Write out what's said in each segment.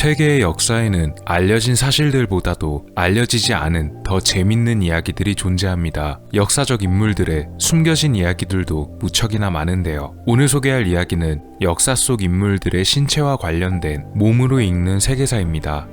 세계의 역사에는 알려진 사실들보다도 알려지지 않은 더 재밌는 이야기들이 존재합니다. 역사적 인물들의 숨겨진 이야기들도 무척이나 많은데요. 오늘 소개할 이야기는 역사 속 인물들의 신체와 관련된 몸으로 읽는 세계사입니다.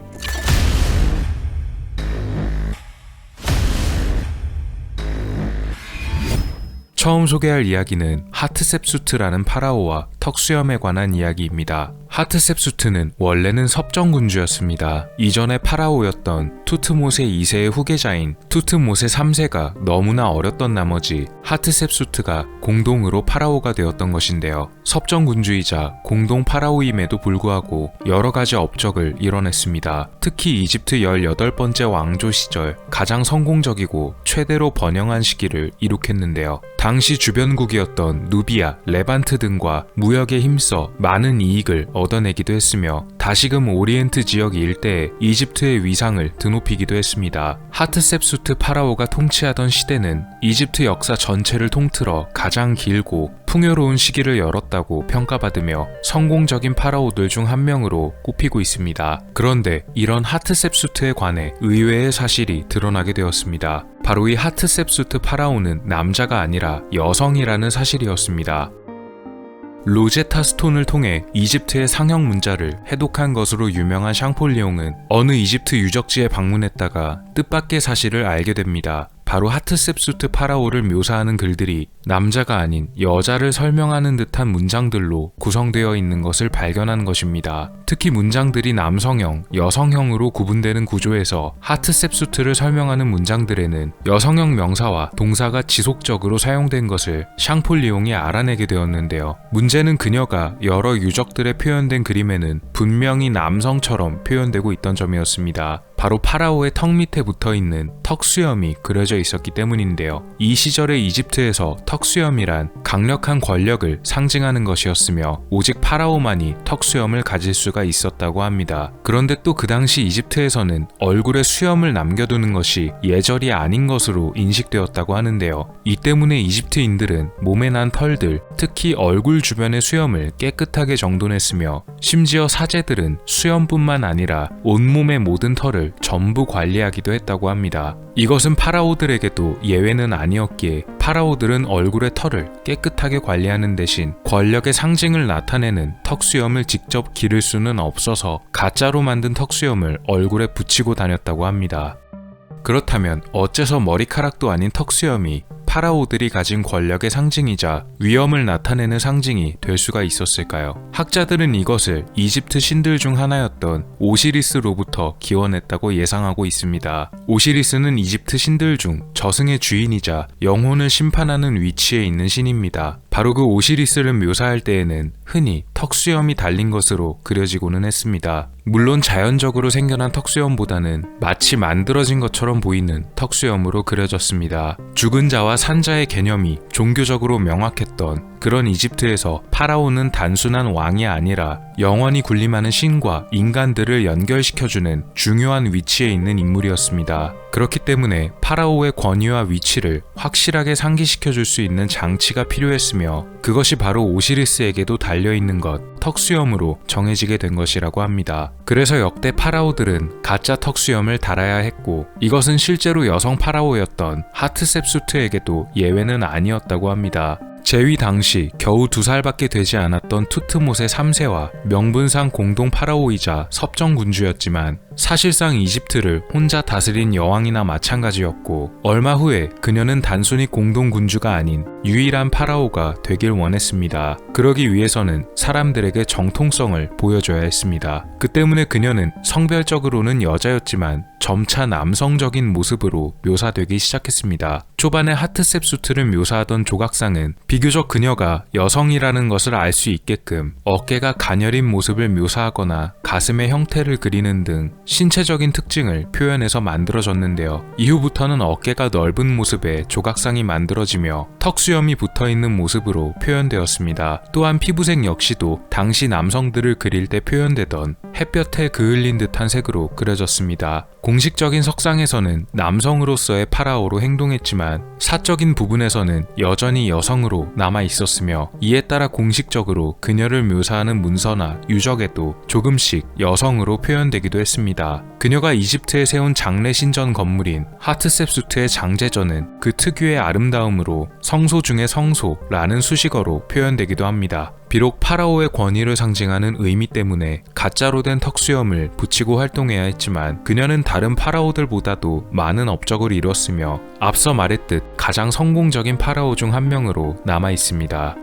처음 소개할 이야기는 하트셉수트라는 파라오와 턱수염에 관한 이야기입니다. 하트셉수트는 원래는 섭정군주였습니다. 이전에 파라오였던 투트모세 2세의 후계자인 투트모세 3세가 너무나 어렸던 나머지 하트셉수트가 공동으로 파라오가 되었던 것인데요. 섭정군주이자 공동 파라오임에도 불구하고 여러가지 업적을 이뤄냈습니다. 특히 이집트 18번째 왕조 시절 가장 성공적이고 최대로 번영한 시기를 이룩했는데요. 당시 주변국이었던 누비아, 레반트 등과 무역에 힘써 많은 이익을 얻어내기도 했으며 다시금 오리엔트 지역 일대에 이집트의 위상을 드높이기도 했습니다. 하트셉수트 파라오가 통치하던 시대는 이집트 역사 전체를 통틀어 가장 길고 풍요로운 시기를 열었다고 평가받으며 성공적인 파라오들 중 한 명으로 꼽히고 있습니다. 그런데 이런 하트셉수트에 관해 의외의 사실이 드러나게 되었습니다. 바로 이 하트셉수트 파라오는 남자가 아니라 여성이라는 사실이었습니다. 로제타 스톤을 통해 이집트의 상형 문자를 해독한 것으로 유명한 샹폴리옹은 어느 이집트 유적지에 방문했다가 뜻밖의 사실을 알게 됩니다. 바로 하트셉수트 파라오를 묘사하는 글들이 남자가 아닌 여자를 설명하는 듯한 문장들로 구성되어 있는 것을 발견한 것입니다. 특히 문장들이 남성형, 여성형으로 구분되는 구조에서 하트셉수트를 설명하는 문장들에는 여성형 명사와 동사가 지속적으로 사용된 것을 샹폴리옹이 알아내게 되었는데요. 문제는 그녀가 여러 유적들에 표현된 그림에는 분명히 남성처럼 표현되고 있던 점이었습니다. 바로 파라오의 턱 밑에 붙어있는 턱수염이 그려져 있었기 때문인데요. 이 시절의 이집트에서 턱수염이란 강력한 권력을 상징하는 것이었으며 오직 파라오만이 턱수염을 가질 수가 있었다고 합니다. 그런데 또 그 당시 이집트에서는 얼굴에 수염을 남겨두는 것이 예절이 아닌 것으로 인식되었다고 하는데요. 이 때문에 이집트인들은 몸에 난 털들, 특히 얼굴 주변의 수염을 깨끗하게 정돈했으며 심지어 사제들은 수염뿐만 아니라 온몸의 모든 털을 전부 관리하기도 했다고 합니다. 이것은 파라오들에게도 예외는 아니었기에 파라오들은 얼굴의 털을 깨끗하게 관리하는 대신 권력의 상징을 나타내는 턱수염을 직접 기를 수는 없어서 가짜로 만든 턱수염을 얼굴에 붙이고 다녔다고 합니다. 그렇다면 어째서 머리카락도 아닌 턱수염이 파라오들이 가진 권력의 상징이자 위엄을 나타내는 상징이 될 수가 있었을까요? 학자들은 이것을 이집트 신들 중 하나였던 오시리스로부터 기원했다고 예상하고 있습니다. 오시리스는 이집트 신들 중 저승의 주인이자 영혼을 심판하는 위치에 있는 신입니다. 바로 그 오시리스를 묘사할 때에는 흔히 턱수염이 달린 것으로 그려지고는 했습니다. 물론 자연적으로 생겨난 턱수염보다는 마치 만들어진 것처럼 보이는 턱수염으로 그려졌습니다. 죽은 자와 산자의 개념이 종교적으로 명확했던 그런 이집트에서 파라오는 단순한 왕이 아니라 영원히 군림하는 신과 인간들을 연결시켜주는 중요한 위치에 있는 인물이었습니다. 그렇기 때문에 파라오의 권위와 위치를 확실하게 상기시켜줄 수 있는 장치가 필요했으며 그것이 바로 오시리스에게도 달려있는 것, 턱수염으로 정해지게 된 것이라고 합니다. 그래서 역대 파라오들은 가짜 턱수염을 달아야 했고 이것은 실제로 여성 파라오였던 하트셉수트에게도 예외는 아니었다고 합니다. 재위 당시 겨우 2살밖에 되지 않았던 투트모세 3세와 명분상 공동 파라오이자 섭정군주였지만 사실상 이집트를 혼자 다스린 여왕이나 마찬가지였고 얼마 후에 그녀는 단순히 공동군주가 아닌 유일한 파라오가 되길 원했습니다. 그러기 위해서는 사람들에게 정통성을 보여줘야 했습니다. 그 때문에 그녀는 성별적으로는 여자였지만 점차 남성적인 모습으로 묘사되기 시작했습니다. 초반에 하트셉수트를 묘사하던 조각상은 비교적 그녀가 여성이라는 것을 알 수 있게끔 어깨가 가녀린 모습을 묘사하거나 가슴의 형태를 그리는 등 신체적인 특징을 표현해서 만들어졌는데요. 이후부터는 어깨가 넓은 모습의 조각상이 만들어지며 턱수염이 붙어있는 모습으로 표현되었습니다. 또한 피부색 역시도 당시 남성들을 그릴 때 표현되던 햇볕에 그을린 듯한 색으로 그려졌습니다. 공식적인 석상에서는 남성으로서의 파라오로 행동했지만 사적인 부분에서는 여전히 여성으로 남아 있었으며, 이에 따라 공식적으로 그녀를 묘사하는 문서나 유적에도 조금씩 여성으로 표현되기도 했습니다. 그녀가 이집트에 세운 장례 신전 건물인 하트셉수트의 장제전은 그 특유의 아름다움으로 성소 중의 성소라는 수식어로 표현되기도 합니다. 비록 파라오의 권위를 상징하는 의미 때문에 가짜로 된 턱수염을 붙이고 활동해야 했지만, 그녀는 다른 파라오들보다도 많은 업적을 이뤘으며 앞서 말했듯 가장 성공적인 파라오 중 한 명으로 남아 있습니다.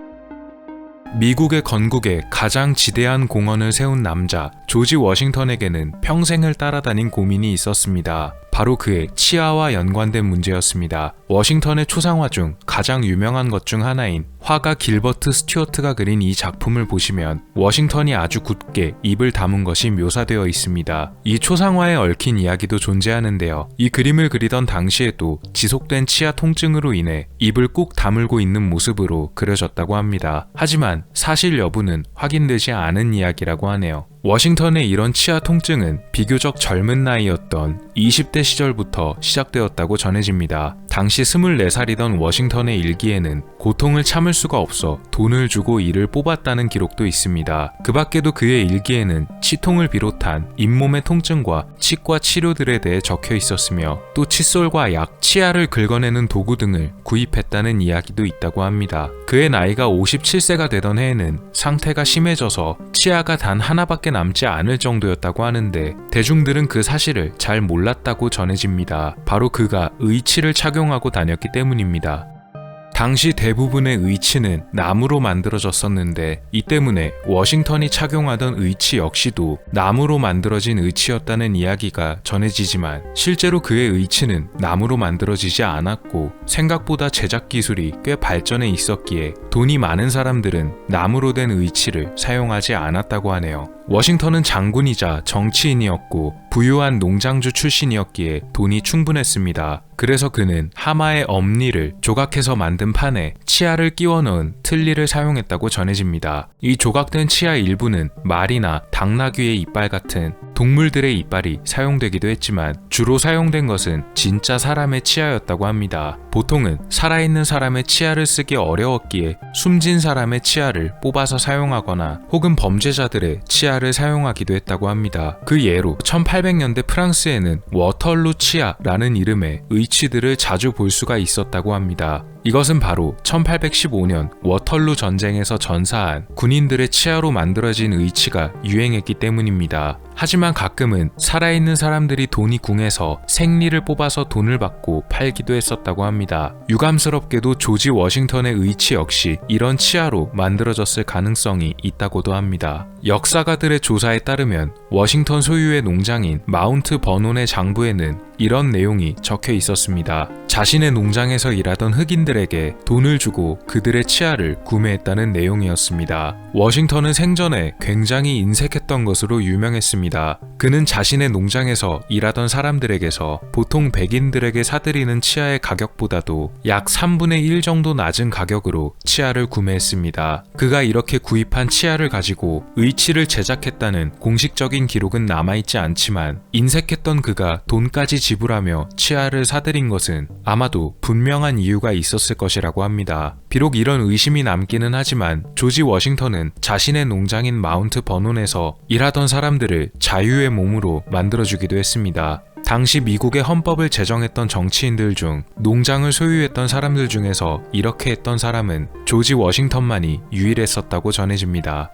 미국의 건국에 가장 지대한 공헌을 세운 남자 조지 워싱턴에게는 평생을 따라다닌 고민이 있었습니다. 바로 그의 치아와 연관된 문제였습니다. 워싱턴의 초상화 중 가장 유명한 것 중 하나인 화가 길버트 스튜어트가 그린 이 작품을 보시면 워싱턴이 아주 굳게 입을 다문 것이 묘사되어 있습니다. 이 초상화에 얽힌 이야기도 존재하는데요. 이 그림을 그리던 당시에도 지속된 치아 통증으로 인해 입을 꾹 다물고 있는 모습으로 그려졌다고 합니다. 하지만 사실 여부는 확인되지 않은 이야기라고 하네요. 워싱턴의 이런 치아 통증은 비교적 젊은 나이였던 20대 시절부터 시작되었다고 전해집니다. 당시 24살이던 워싱턴의 일기에는 고통을 참을 수가 없어 돈을 주고 이를 뽑았다는 기록도 있습니다. 그 밖에도 그의 일기에는 치통을 비롯한 잇몸의 통증과 치과 치료들에 대해 적혀 있었으며, 또 칫솔과 약, 치아를 긁어내는 도구 등을 구입했다는 이야기도 있다고 합니다. 그의 나이가 57세가 되던 해에는 상태가 심해져서 치아가 단 하나밖에 남지 않을 정도였다고 하는데, 대중들은 그 사실을 잘 몰랐다고 전해집니다. 바로 그가 의치를 착용하고 다녔기 때문입니다. 당시 대부분의 의치는 나무로 만들어졌었는데, 이 때문에 워싱턴이 착용하던 의치 역시도 나무로 만들어진 의치였다는 이야기가 전해지지만, 실제로 그의 의치는 나무로 만들어지지 않았고 생각보다 제작 기술이 꽤 발전해 있었기에 돈이 많은 사람들은 나무로 된 의치를 사용하지 않았다고 하네요. 워싱턴은 장군이자 정치인이었고 부유한 농장주 출신이었기에 돈이 충분했습니다. 그래서 그는 하마의 엄니를 조각해서 만든 판에 치아를 끼워 넣은 틀니를 사용했다고 전해집니다. 이 조각된 치아 일부는 말이나 당나귀의 이빨 같은 동물들의 이빨이 사용되기도 했지만, 주로 사용된 것은 진짜 사람의 치아였다고 합니다. 보통은 살아있는 사람의 치아를 쓰기 어려웠기에 숨진 사람의 치아를 뽑아서 사용하거나 혹은 범죄자들의 치아를 사용하기도 했다고 합니다. 그 예로 1800년대 프랑스에는 워털루 치아라는 이름의 의치들을 자주 볼 수가 있었다고 합니다. 이것은 바로 1815년 워털루 전쟁에서 전사한 군인들의 치아로 만들어진 의치가 유행했기 때문입니다. 하지만 가끔은 살아있는 사람들이 돈이 궁해서 생리를 뽑아서 돈을 받고 팔기도 했었다고 합니다. 유감스럽게도 조지 워싱턴의 의치 역시 이런 치아로 만들어졌을 가능성이 있다고도 합니다. 역사가들의 조사에 따르면 워싱턴 소유의 농장인 마운트 버논의 장부에는 이런 내용이 적혀 있었습니다. 자신의 농장에서 일하던 흑인들에게 돈을 주고 그들의 치아를 구매했다는 내용이었습니다. 워싱턴은 생전에 굉장히 인색했던 것으로 유명했습니다. 그는 자신의 농장에서 일하던 사람들에게서 보통 백인들에게 사들이는 치아의 가격보다도 약 3분의 1 정도 낮은 가격으로 치아를 구매했습니다. 그가 이렇게 구입한 치아를 가지고 의치를 제작했다는 공식적인 기록은 남아있지 않지만, 인색했던 그가 돈까지 지불하며 치아를 사들인 것은 아마도 분명한 이유가 있었을 것이라고 합니다. 비록 이런 의심이 남기는 하지만 조지 워싱턴은 자신의 농장인 마운트 버논에서 일하던 사람들을 자유의 몸으로 만들어주기도 했습니다. 당시 미국의 헌법을 제정했던 정치인들 중 농장을 소유했던 사람들 중에서 이렇게 했던 사람은 조지 워싱턴만이 유일했었다고 전해집니다.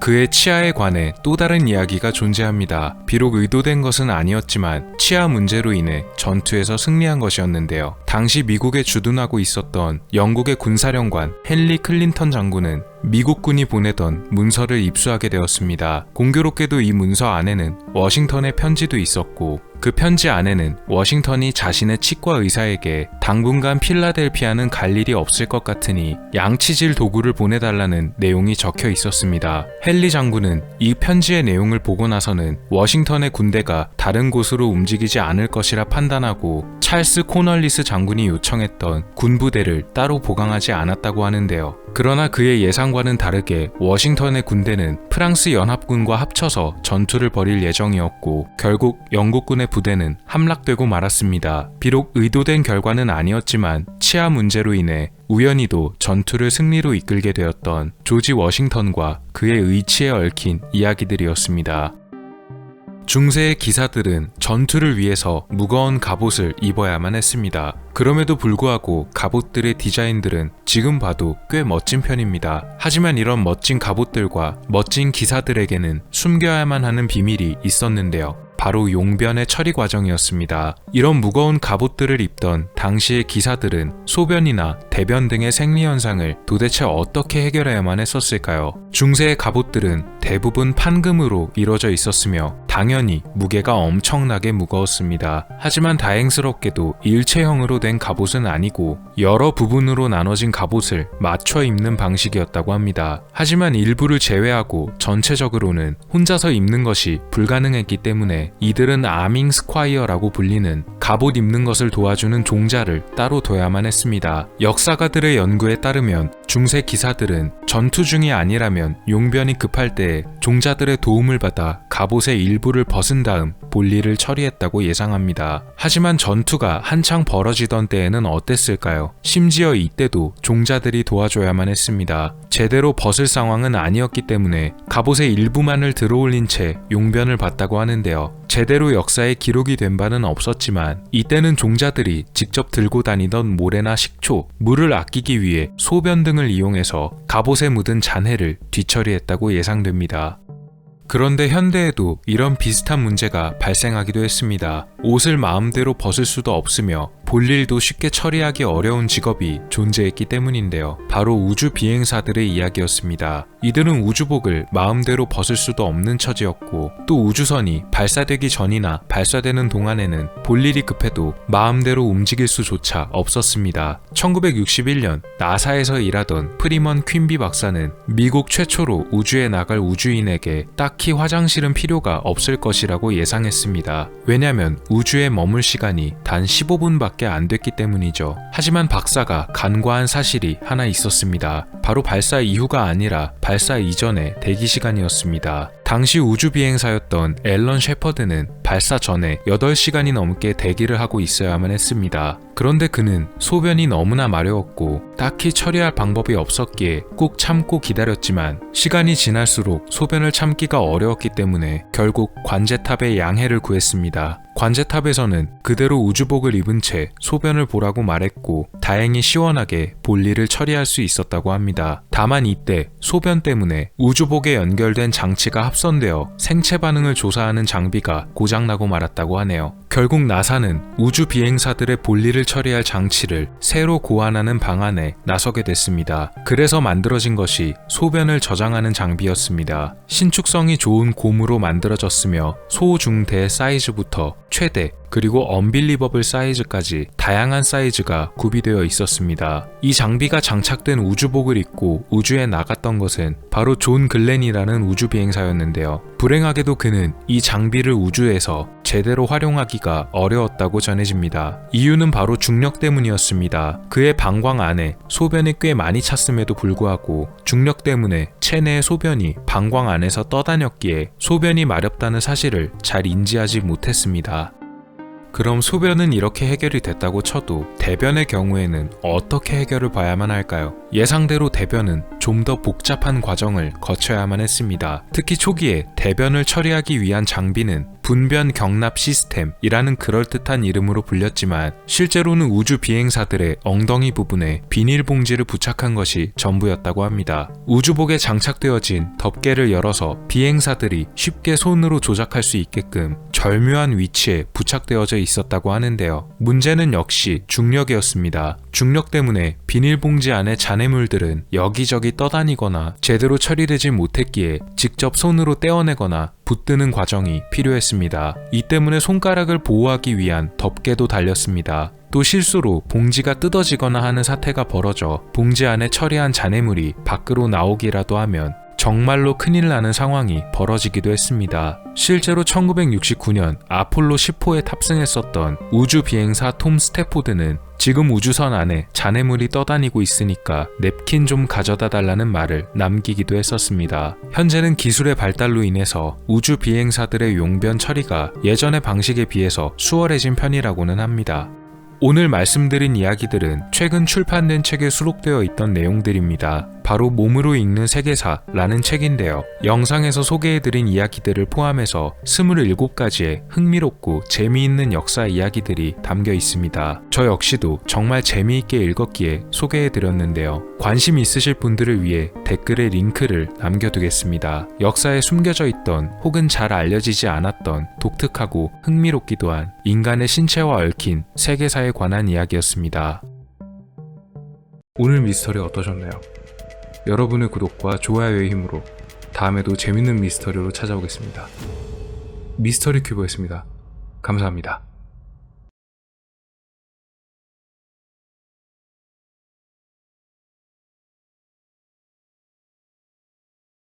그의 치아에 관해 또 다른 이야기가 존재합니다. 비록 의도된 것은 아니었지만 치아 문제로 인해 전투에서 승리한 것이었는데요. 당시 미국에 주둔하고 있었던 영국의 군사령관 헨리 클린턴 장군은 미국군이 보내던 문서를 입수하게 되었습니다. 공교롭게도 이 문서 안에는 워싱턴의 편지도 있었고, 그 편지 안에는 워싱턴이 자신의 치과 의사에게 당분간 필라델피아는 갈 일이 없을 것 같으니 양치질 도구를 보내달라는 내용이 적혀 있었습니다. 헨리 장군은 이 편지의 내용을 보고 나서는 워싱턴의 군대가 다른 곳으로 움직이지 않을 것이라 판단하고 찰스 코널리스 장군이 요청했던 군부대를 따로 보강하지 않았다고 하는데요. 그러나 그의 예상과는 다르게 워싱턴의 군대는 프랑스 연합군과 합쳐서 전투를 벌일 예정이었고, 결국 영국군에 부대는 함락되고 말았습니다. 비록 의도된 결과는 아니었지만 치아 문제로 인해 우연히도 전투를 승리로 이끌게 되었던 조지 워싱턴과 그의 의치에 얽힌 이야기들이었습니다. 중세의 기사들은 전투를 위해서 무거운 갑옷을 입어야만 했습니다. 그럼에도 불구하고 갑옷들의 디자인들은 지금 봐도 꽤 멋진 편입니다. 하지만 이런 멋진 갑옷들과 멋진 기사들에게는 숨겨야만 하는 비밀이 있었는데요. 바로 용변의 처리 과정이었습니다. 이런 무거운 갑옷들을 입던 당시의 기사들은 소변이나 대변 등의 생리현상을 도대체 어떻게 해결해야만 했었을까요? 중세의 갑옷들은 대부분 판금으로 이루어져 있었으며 당연히 무게가 엄청나게 무거웠습니다. 하지만 다행스럽게도 일체형으로 된 갑옷은 아니고 여러 부분으로 나눠진 갑옷을 맞춰 입는 방식이었다고 합니다. 하지만 일부를 제외하고 전체적으로는 혼자서 입는 것이 불가능했기 때문에 이들은 아밍 스콰이어라고 불리는 갑옷 입는 것을 도와주는 종자를 따로 둬야만 했습니다. 역사가들의 연구에 따르면 중세 기사들은 전투 중이 아니라면 용변이 급할 때 종자들의 도움을 받아 갑옷의 일부를 벗은 다음 볼일을 처리했다고 예상합니다. 하지만 전투가 한창 벌어지던 때에는 어땠을까요? 심지어 이때도 종자들이 도와줘야만 했습니다. 제대로 벗을 상황은 아니었기 때문에 갑옷의 일부만을 들어올린 채 용변을 봤다고 하는데요. 제대로 역사에 기록이 된 바는 없었지만 이때는 종자들이 직접 들고 다니던 모래나 식초, 물을 아끼기 위해 소변 등을 이용해서 갑옷에 묻은 잔해를 뒤처리했다고 예상됩니다. 그런데 현대에도 이런 비슷한 문제가 발생하기도 했습니다. 옷을 마음대로 벗을 수도 없으며 볼일도 쉽게 처리하기 어려운 직업이 존재했기 때문인데요. 바로 우주 비행사들의 이야기였습니다. 이들은 우주복을 마음대로 벗을 수도 없는 처지였고 또 우주선이 발사되기 전이나 발사되는 동안에는 볼일이 급해도 마음대로 움직일 수조차 없었습니다. 1961년 나사에서 일하던 프리먼 퀸비 박사는 미국 최초로 우주에 나갈 우주인에게 딱히 화장실은 필요가 없을 것이라고 예상했습니다. 왜냐면 우주에 머물 시간이 단 15분밖에 안 됐기 때문이죠. 하지만 박사가 간과한 사실이 하나 있었습니다. 바로 발사 이후가 아니라 발사 이전의 대기 시간이었습니다. 당시 우주 비행사였던 앨런 셰퍼드는 발사 전에 8시간이 넘게 대기를 하고 있어야만 했습니다. 그런데 그는 소변이 너무나 마려웠고 딱히 처리할 방법이 없었기에 꾹 참고 기다렸지만 시간이 지날수록 소변을 참기가 어려웠기 때문에 결국 관제탑에 양해를 구했습니다. 관제탑에서는 그대로 우주복을 입은 채 소변을 보라고 말했고 다행히 시원하게 볼일을 처리할 수 있었다고 합니다. 다만 이때 소변 때문에 우주복에 연결된 장치가 합선되어 생체 반응을 조사하는 장비가 고장나고 말았다고 하네요. 결국 나사는 우주 비행사들의 볼일을 처리할 장치를 새로 고안하는 방안에 나서게 됐습니다. 그래서 만들어진 것이 소변을 저장하는 장비였습니다. 신축성이 좋은 고무로 만들어졌으며 소, 중, 대 사이즈부터 최대 그리고 언빌리버블 사이즈까지 다양한 사이즈가 구비되어 있었습니다. 이 장비가 장착된 우주복을 입고 우주에 나갔던 것은 바로 존 글렌이라는 우주 비행사였는데요. 불행하게도 그는 이 장비를 우주에서 제대로 활용하기가 어려웠다고 전해집니다. 이유는 바로 중력 때문이었습니다. 그의 방광 안에 소변이 꽤 많이 찼음에도 불구하고 중력 때문에 체내의 소변이 방광 안에서 떠다녔기에 소변이 마렵다는 사실을 잘 인지하지 못했습니다. 그럼 소변은 이렇게 해결이 됐다고 쳐도 대변의 경우에는 어떻게 해결을 봐야만 할까요? 예상대로 대변은 좀 더 복잡한 과정을 거쳐야만 했습니다. 특히 초기에 대변을 처리하기 위한 장비는 분변 경납 시스템이라는 그럴듯한 이름으로 불렸지만 실제로는 우주 비행사들의 엉덩이 부분에 비닐봉지를 부착한 것이 전부였다고 합니다. 우주복에 장착되어진 덮개를 열어서 비행사들이 쉽게 손으로 조작할 수 있게끔 절묘한 위치에 부착되어져 있었다고 하는데요. 문제는 역시 중력이었습니다. 중력 때문에 비닐봉지 안의 잔해물들은 여기저기 떠다니거나 제대로 처리되지 못했기에 직접 손으로 떼어내거나 붙드는 과정이 필요했습니다. 이 때문에 손가락을 보호하기 위한 덮개도 달렸습니다. 또 실수로 봉지가 뜯어지거나 하는 사태가 벌어져 봉지 안에 처리한 잔해물이 밖으로 나오기라도 하면 정말로 큰일 나는 상황이 벌어지기도 했습니다. 실제로 1969년 아폴로 10호에 탑승했었던 우주 비행사 톰 스태포드는 지금 우주선 안에 잔해물이 떠다니고 있으니까 냅킨 좀 가져다 달라는 말을 남기기도 했었습니다. 현재는 기술의 발달로 인해서 우주 비행사들의 용변 처리가 예전의 방식에 비해서 수월해진 편이라고는 합니다. 오늘 말씀드린 이야기들은 최근 출판된 책에 수록되어 있던 내용들입니다. 바로 몸으로 읽는 세계사라는 책인데요. 영상에서 소개해드린 이야기들을 포함해서 27가지의 흥미롭고 재미있는 역사 이야기들이 담겨 있습니다. 저 역시도 정말 재미있게 읽었기에 소개해드렸는데요. 관심 있으실 분들을 위해 댓글에 링크를 남겨두겠습니다. 역사에 숨겨져 있던 혹은 잘 알려지지 않았던 독특하고 흥미롭기도 한 인간의 신체와 얽힌 세계사에 관한 이야기였습니다. 오늘 미스터리 어떠셨나요? 여러분의 구독과 좋아요의 힘으로 다음에도 재밌는 미스터리로 찾아오겠습니다. 미스터리 큐브였습니다. 감사합니다.